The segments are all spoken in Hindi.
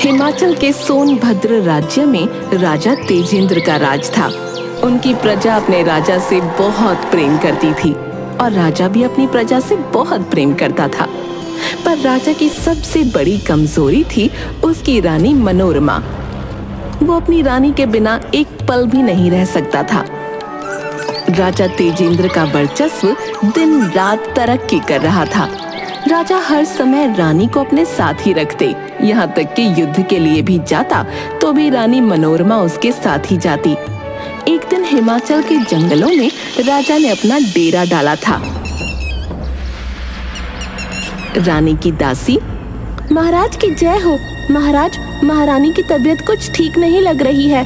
हिमाचल के सोनभद्र राज्य में राजा तेजेंद्र का राज था। उनकी प्रजा अपने राजा से बहुत प्रेम करती थी और राजा भी अपनी प्रजा से बहुत प्रेम करता था। पर राजा की सबसे बड़ी कमजोरी थी उसकी रानी मनोरमा। वो अपनी रानी के बिना एक पल भी नहीं रह सकता था। राजा तेजेंद्र का वर्चस्व दिन रात तरक्की कर रहा था। राजा हर समय रानी को अपने साथ ही रखते, यहाँ तक कि युद्ध के लिए भी जाता तो भी रानी मनोरमा उसके साथ ही जाती। एक दिन हिमाचल के जंगलों में राजा ने अपना डेरा डाला था। रानी की दासी, महाराज की जय हो। महाराज, महारानी की तबीयत कुछ ठीक नहीं लग रही है।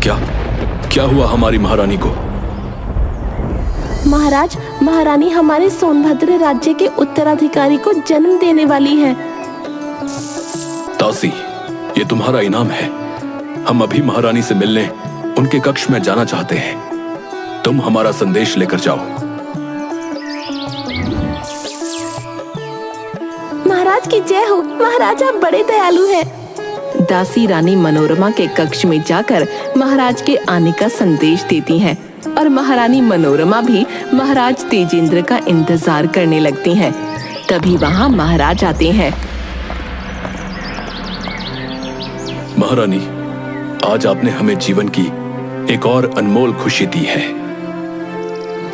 क्या हुआ हमारी महारानी को? महाराज, महारानी हमारे सोनभद्र राज्य के उत्तराधिकारी को जन्म देने वाली है। दासी, ये तुम्हारा इनाम है। हम अभी महारानी से मिलने उनके कक्ष में जाना चाहते हैं। तुम हमारा संदेश लेकर जाओ। महाराज की जय हो। महाराज, आप बड़े दयालु हैं। दासी रानी मनोरमा के कक्ष में जाकर महाराज के आने का संदेश देती हैं और महारानी मनोरमा भी महाराज तेजेंद्र का इंतजार करने लगती हैं। तभी वहां महाराज आते हैं। महारानी, आज आपने हमें जीवन की एक और अनमोल खुशी दी है।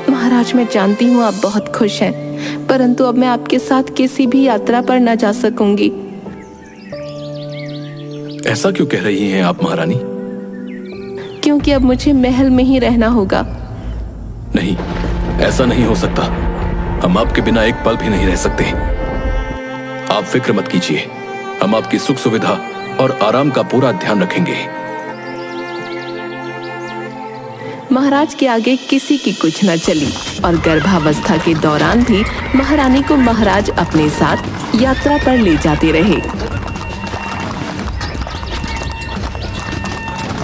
महाराज, मैं जानती हूँ आप बहुत खुश हैं, परंतु अब मैं आपके साथ किसी भी यात्रा पर न जा सकूंगी। ऐसा क्यों कह रही हैं आप महारानी? क्योंकि अब मुझे महल में ही रहना होगा। नहीं, ऐसा नहीं हो सकता। हम आपके बिना एक पल भी नहीं रह सकते। आप फिक्र मत कीजिए, हम आपकी सुख सुविधा और आराम का पूरा ध्यान रखेंगे। महाराज के आगे किसी की कुछ न चली और गर्भावस्था के दौरान भी महारानी को महाराज अपने साथ यात्रा पर ले जाते रहे।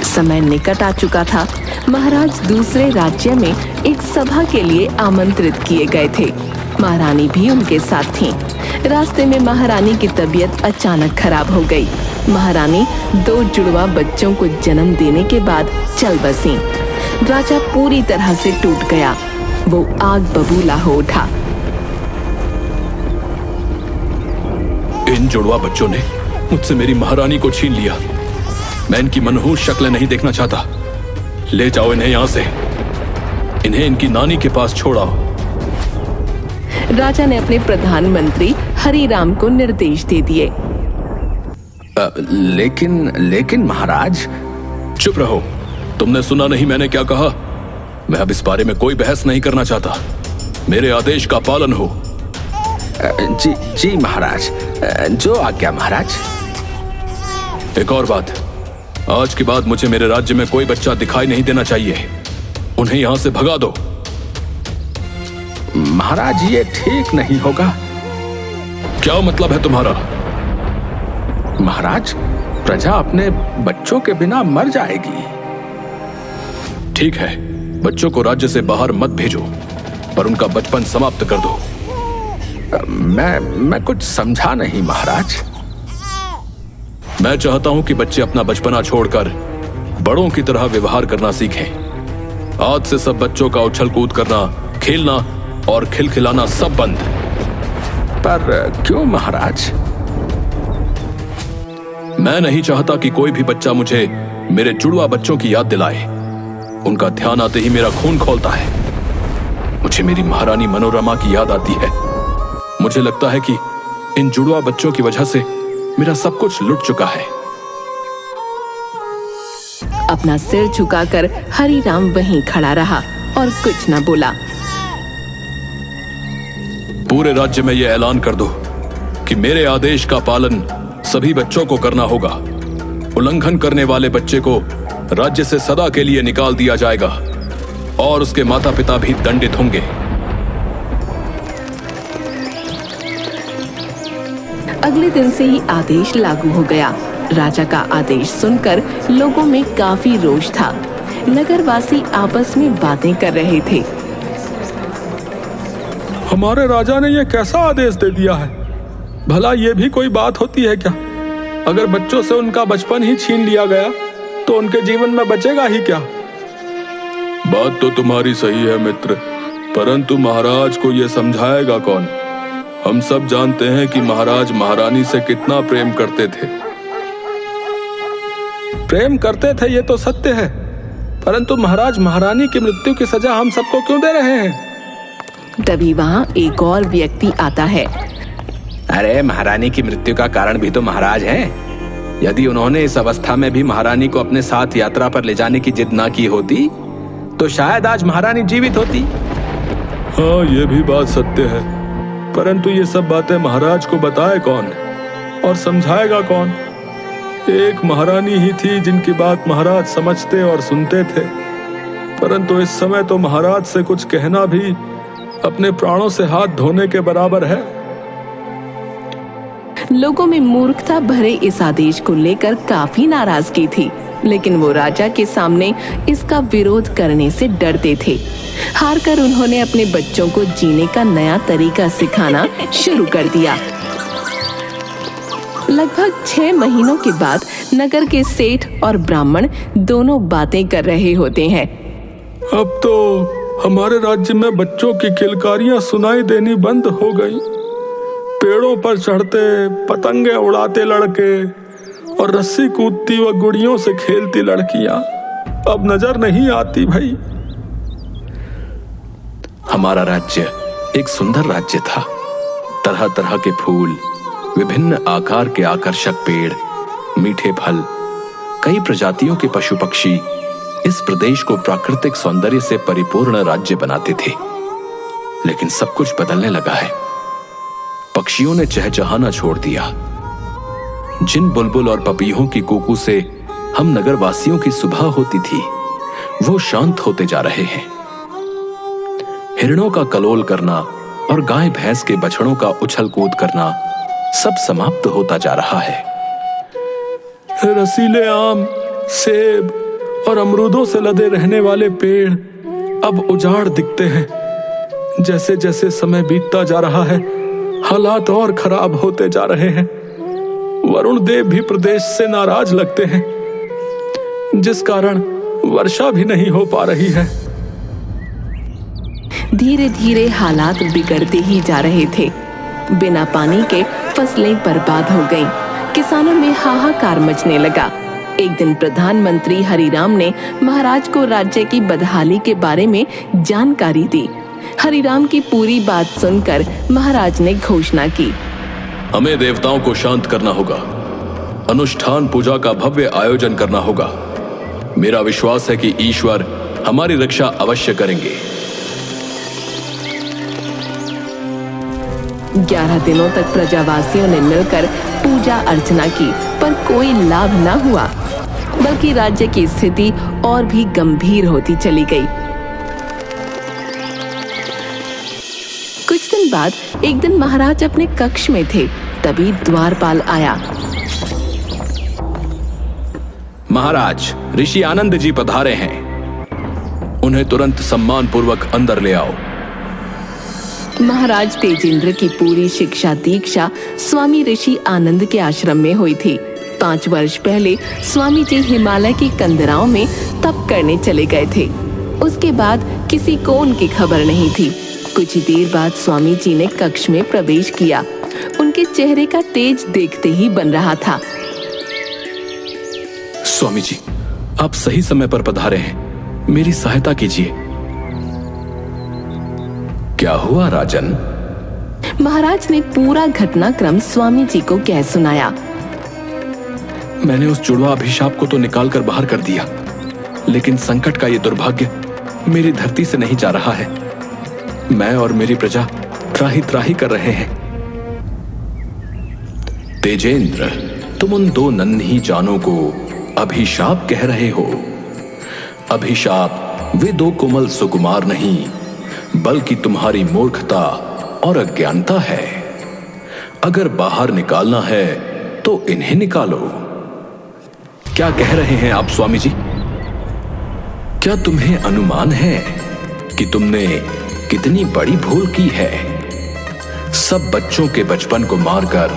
समय निकट आ चुका था। महाराज दूसरे राज्य में एक सभा के लिए आमंत्रित किए गए थे। महारानी भी उनके साथ थीं। रास्ते में महारानी की तबीयत अचानक खराब हो गई। महारानी 2 जुड़वा बच्चों को जन्म देने के बाद चल बसी। राजा पूरी तरह से टूट गया। वो आग बबूला हो उठा। इन जुड़वा बच्चों ने मुझसे मेरी महारानी को छीन लिया। मैं इनकी मनहूस शक्लें नहीं देखना चाहता। ले जाओ इन्हें यहाँ से। इन्हें इनकी नानी के पास छोड़ाओ। राजा ने अपने प्रधानमंत्री हरिराम को निर्देश दे दिए। लेकिन महाराज। चुप रहो। तुमने सुना नहीं मैंने क्या कहा? मैं अब इस बारे में कोई बहस नहीं करना चाहता। मेरे आदेश का पालन हो। जी महाराज, जो आज्ञा महाराज। एक और बात, आज के बाद मुझे मेरे राज्य में कोई बच्चा दिखाई नहीं देना चाहिए। उन्हें यहां से भगा दो। महाराज, ये ठीक नहीं होगा। क्या मतलब है तुम्हारा? महाराज, प्रजा अपने बच्चों के बिना मर जाएगी। ठीक है, बच्चों को राज्य से बाहर मत भेजो, पर उनका बचपन समाप्त कर दो। मैं कुछ समझा नहीं महाराज। मैं चाहता हूं कि बच्चे अपना बचपना छोड़कर बड़ों की तरह व्यवहार करना सीखें। आज से सब बच्चों का उछल कूद करना, खेलना और खिलखिलाना सब बंद। पर क्यों महाराज? मैं नहीं चाहता कि कोई भी बच्चा मुझे मेरे जुड़वा बच्चों की याद दिलाए। उनका ध्यान आते ही मेरा खून खौलता है। मुझे मेरी महारानी मनोरमा की याद आती है। मुझे लगता है कि इन जुड़वा बच्चों की वजह से मेरा सब कुछ लुट चुका है। अपना सिर झुकाकर हरिराम वहीं खड़ा रहा और कुछ न बोला। पूरे राज्य में यह ऐलान कर दो कि मेरे आदेश का पालन सभी बच्चों को करना होगा। उल्लंघन करने वाले बच्चे को राज्य से सदा के लिए निकाल दिया जाएगा और उसके माता पिता भी दंडित होंगे। अगले दिन से ही आदेश लागू हो गया। राजा का आदेश सुनकर लोगों में काफी रोष था। नगरवासी आपस में बातें कर रहे थे। हमारे राजा ने यह कैसा आदेश दे दिया है? भला ये भी कोई बात होती है क्या? अगर बच्चों से उनका बचपन ही छीन लिया गया तो उनके जीवन में बचेगा ही क्या? बात तो तुम्हारी सही है मित्र, परंतु महाराज को यह समझाएगा कौन? हम सब जानते हैं कि महाराज महारानी से कितना प्रेम करते थे। प्रेम करते थे ये तो सत्य है, परंतु महाराज महारानी की मृत्यु की सजा हम सबको क्यों दे रहे हैं? तभी वहाँ एक और व्यक्ति आता है। अरे महारानी की मृत्यु का कारण भी तो महाराज हैं। यदि उन्होंने इस अवस्था में भी महारानी को अपने साथ यात्रा पर ले जाने की जिद ना की होती तो शायद आज महारानी जीवित होती। हाँ, ये भी बात सत्य है, परंतु ये सब बातें महाराज को बताए कौन और समझाएगा कौन? एक महारानी ही थी जिनकी बात महाराज समझते और सुनते थे, परंतु इस समय तो महाराज से कुछ कहना भी अपने प्राणों से हाथ धोने के बराबर है। लोगों में मूर्खता भरे इस आदेश को लेकर काफी नाराजगी थी, लेकिन वो राजा के सामने इसका विरोध करने से डरते थे। हारकर उन्होंने अपने बच्चों को जीने का नया तरीका सिखाना शुरू कर दिया। लगभग 6 महीनों के बाद नगर के सेठ और ब्राह्मण दोनों बातें कर रहे होते हैं। अब तो हमारे राज्य में बच्चों की किलकारियां सुनाई देनी बंद हो गई। पेड़ों पर चढ़ते, पतंगे उड़ाते लड़के और रस्सी कूदती व गुड़ियों से खेलती लड़कियां अब नजर नहीं आती भाई। हमारा राज्य एक सुंदर राज्य था। तरह तरह के फूल, विभिन्न आकार के आकर्षक पेड़, मीठे फल, कई प्रजातियों के पशु पक्षी इस प्रदेश को प्राकृतिक सौंदर्य से परिपूर्ण राज्य बनाते थे। लेकिन सब कुछ बदलने लगा है। पक्षियों ने चहचहाना छोड़ दिया। जिन बुलबुल और पपीहों की कूकू से हम नगरवासियों की सुबह होती थी, वो शांत होते जा रहे हैं। हिरणों का कलोल करना और गाय भैंस के बछड़ों का उछल कूद करना सब समाप्त होता जा रहा है। रसीले आम, सेब और अमरूदों से लदे रहने वाले पेड़ अब उजाड़ दिखते हैं। जैसे जैसे समय बीतता जा रहा है, हालात और खराब होते जा रहे हैं। वरुण देव भी प्रदेश से नाराज लगते हैं, जिस कारण वर्षा भी नहीं हो पा रही है। धीरे धीरे हालात बिगड़ते ही जा रहे थे। बिना पानी के फसलें बर्बाद हो गईं। किसानों में हाहाकार मचने लगा। एक दिन प्रधानमंत्री हरिराम ने महाराज को राज्य की बदहाली के बारे में जानकारी दी। हरिराम की पूरी बात सुनकर महाराज ने घोषणा की, हमें देवताओं को शांत करना होगा, अनुष्ठान पूजा का भव्य आयोजन करना होगा। मेरा विश्वास है कि ईश्वर हमारी रक्षा अवश्य करेंगे। 11 दिनों तक प्रजावासियों ने मिलकर पूजा अर्चना की, पर कोई लाभ न हुआ, बल्कि राज्य की स्थिति और भी गंभीर होती चली गई। कुछ दिन बाद एक दिन महाराज अपने कक्ष में थे, तभी द्वारपाल आया। महाराज, ऋषि आनंद जी पधारे हैं। उन्हें तुरंत सम्मान पूर्वक अंदर ले आओ। महाराज तेजेंद्र की पूरी शिक्षा दीक्षा स्वामी ऋषि आनंद के आश्रम में हुई थी। 5 वर्ष पहले स्वामी जी हिमालय की कंदराओं में तप करने चले गए थे। उसके बाद किसी को उनकी खबर नहीं थी। कुछ ही देर बाद स्वामी जी ने कक्ष में प्रवेश किया। उनके चेहरे का तेज देखते ही बन रहा था। स्वामी जी, आप सही समय पर पधारे हैं। मेरी सहायता कीजिए। क्या हुआ राजन? महाराज ने पूरा घटनाक्रम स्वामी जी को कह सुनाया। मैंने उस जुड़वा अभिशाप को तो निकाल कर बाहर कर दिया, लेकिन संकट का ये दुर्भाग्य मेरी धरती से नहीं जा रहा है। मैं और मेरी प्रजा त्राही त्राही कर रहे हैं। तेजेंद्र, तुम उन 2 नन्ही जानों को अभिशाप कह रहे हो। अभिशाप वे 2 कोमल सुकुमार नहीं, बल्कि तुम्हारी मूर्खता और अज्ञानता है। अगर बाहर निकालना है तो इन्हें निकालो। क्या कह रहे हैं आप स्वामी जी? क्या तुम्हें अनुमान है कि तुमने कितनी बड़ी भूल की है? सब बच्चों के बचपन को मारकर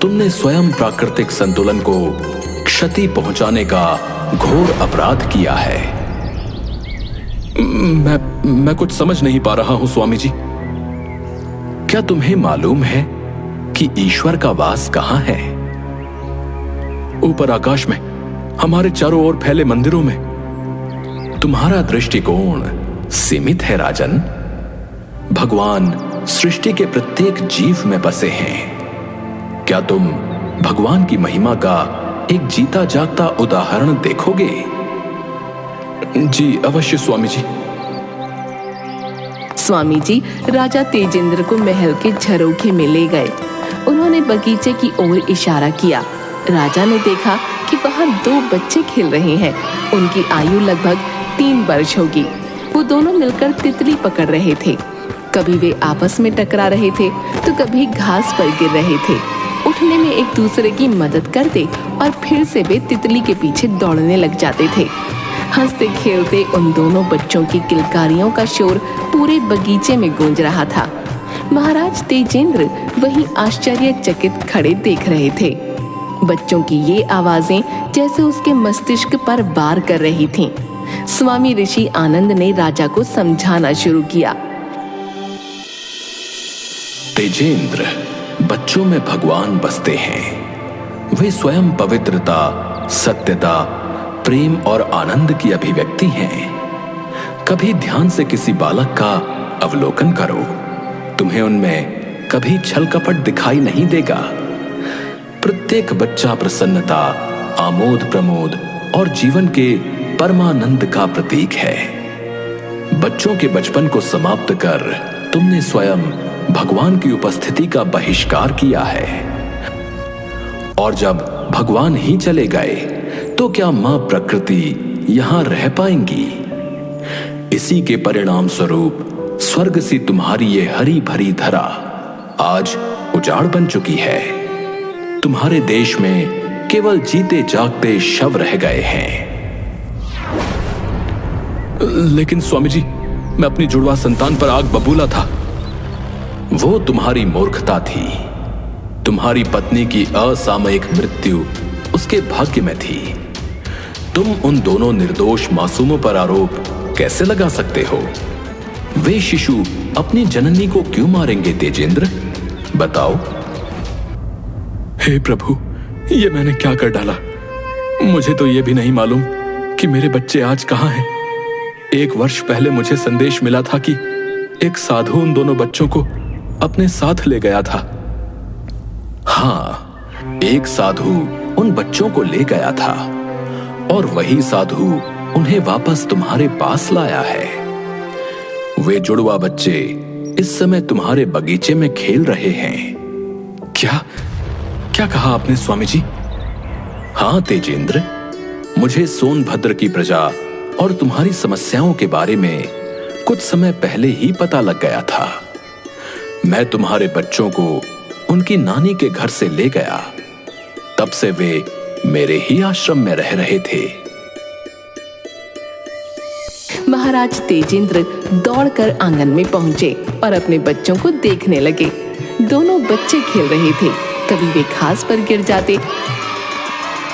तुमने स्वयं प्राकृतिक संतुलन को क्षति पहुंचाने का घोर अपराध किया है। मैं कुछ समझ नहीं पा रहा हूं स्वामी जी। क्या तुम्हें मालूम है कि ईश्वर का वास कहां है? ऊपर आकाश में, हमारे चारों ओर फैले मंदिरों में। तुम्हारा दृष्टिकोण सीमित है राजन। भगवान सृष्टि के प्रत्येक जीव में बसे हैं। क्या तुम भगवान की महिमा का एक जीता जागता उदाहरण देखोगे? जी अवश्य स्वामी जी। स्वामी जी राजा तेजेंद्र को महल के झरोखे में ले गए। उन्होंने बगीचे की ओर इशारा किया। राजा ने देखा कि वहां 2 बच्चे खेल रहे हैं। उनकी आयु लगभग 3 वर्ष होगी। वो दोनों मिलकर तितली पकड़ रहे थे। कभी वे आपस में टकरा रहे थे तो कभी घास पर गिर रहे थे। उठने में एक दूसरे की मदद करते और फिर से वे तितली के पीछे दौड़ने लग जाते थे। हंसते खेलते उन दोनों बच्चों की किलकारियों का शोर पूरे बगीचे में गूंज रहा था। महाराज तेजेंद्र वहीं आश्चर्यचकित खड़े देख रहे थे। बच्चों की ये आवाजें जैसे उसके मस्तिष्क पर वार कर रही थीं। स्वामी ऋषि आनंद ने राजा को समझाना शुरू किया। तेजेंद्र, बच्चों में भगवान बसते हैं। वे स्वयं पवित्रता, सत्यता, प्रेम और आनंद की अभिव्यक्ति हैं। कभी ध्यान से किसी बालक का अवलोकन करो, तुम्हें उनमें कभी छल कपट दिखाई नहीं देगा। प्रत्येक बच्चा प्रसन्नता, आमोद प्रमोद और जीवन के परमानंद का प्रतीक है। बच्चों के बचपन को समाप्त कर तुमने स्वयं भगवान की उपस्थिति का बहिष्कार किया है। और जब भगवान ही चले गए तो क्या मां प्रकृति यहां रह पाएंगी? इसी के परिणाम स्वरूप स्वर्ग सी तुम्हारी ये हरी भरी धरा आज उजाड़ बन चुकी है। तुम्हारे देश में केवल जीते जागते शव रह गए हैं। लेकिन स्वामी जी, मैं अपनी जुड़वा संतान पर आग बबूला था। वो तुम्हारी मूर्खता थी। तुम्हारी पत्नी की असामयिक मृत्यु उसके भाग्य में थी। तुम उन दोनों निर्दोष मासूमों पर आरोप कैसे लगा सकते हो? वे शिशु अपनी जननी को क्यों मारेंगे तेजेंद्र? बताओ। हे प्रभु, ये मैंने क्या कर डाला? मुझे तो ये भी नहीं मालूम कि मेरे बच्चे आज कहां हैं। 1 वर्ष पहले मुझे संदेश मिला था कि एक साधु उन दोनों बच्चों को अपने साथ ले गया था। हाँ, एक साधु उन बच्चों को ले गया था और वही साधु उन्हें वापस तुम्हारे पास लाया है। वे जुड़वा बच्चे इस समय तुम्हारे बगीचे में खेल रहे हैं। क्या कहा आपने स्वामी जी? हाँ तेजेंद्र, मुझे सोनभद्र की प्रजा और तुम्हारी समस्याओं के बारे में कुछ समय पहले ही पता लग गया था। मैं तुम्हारे बच्चों को उनकी नानी के घर से ले गया। तब से वे मेरे ही आश्रम में रह रहे थे। महाराज तेजेंद्र दौड़कर आंगन में पहुंचे और अपने बच्चों को देखने लगे। दोनों बच्चे खेल रहे थे। कभी वे घास पर गिर जाते।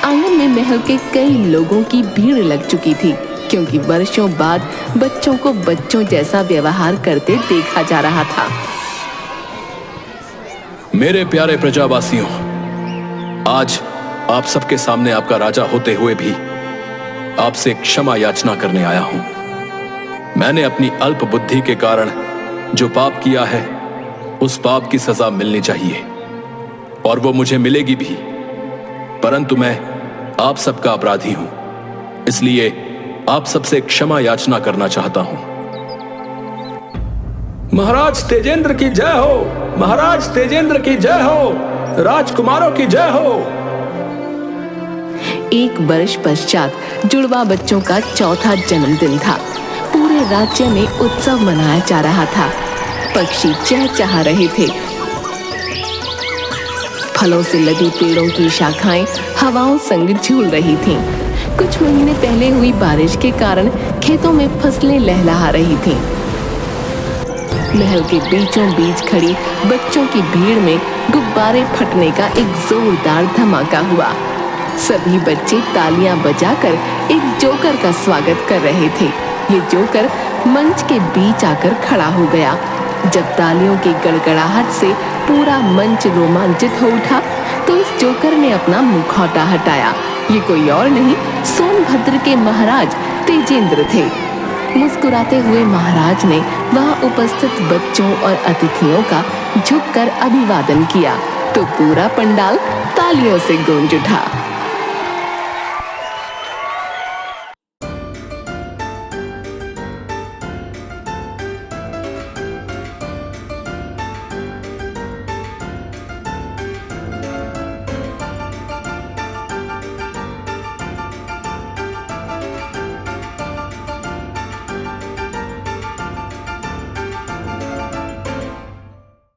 आंगन में महल के कई लोगों की भीड़ लग चुकी थी, क्योंकि वर्षों बाद बच्चों को बच्चों जैसा व्यवहार करते देखा जा रहा था। मेरे प्यारे प्रजावासियों, आज आप सबके सामने आपका राजा होते हुए भी आपसे क्षमा याचना करने आया हूं। मैंने अपनी अल्प बुद्धि के कारण जो पाप किया है, उस पाप की सजा मिलनी चाहिए और वो मुझे मिलेगी भी। परंतु मैं आप सबका अपराधी हूं, इसलिए आप सबसे क्षमा याचना करना चाहता हूं। महाराज तेजेंद्र की जय हो! महाराज तेजेंद्र की जय हो! राजकुमारों की जय हो! 1 वर्ष पश्चात जुड़वा बच्चों का चौथा जन्मदिन था। पूरे राज्य में उत्सव मनाया जा रहा था। पक्षी चहचहा रहे थे। फलों से लदी पेड़ों की शाखाएं हवाओं संग झूल रही थीं। कुछ महीने पहले हुई बारिश के कारण खेतों में फसलें लहलहा रही थीं। महल के बीचों बीच खड़ी बच्चों की भीड़ में गुब्बारे फटने का एक जोरदार धमाका हुआ। सभी बच्चे तालियां बजाकर एक जोकर का स्वागत कर रहे थे। ये जोकर मंच के बीच आकर खड़ा हो गया। जब तालियों की गड़गड़ाहट से पूरा मंच रोमांचित हो उठा तो इस जोकर ने अपना मुखौटा हटाया। ये कोई और नहीं, सोनभद्र के महाराज तेजेंद्र थे। मुस्कुराते हुए महाराज ने वहां उपस्थित बच्चों और अतिथियों का झुककर अभिवादन किया तो पूरा पंडाल तालियों से गूंज उठा।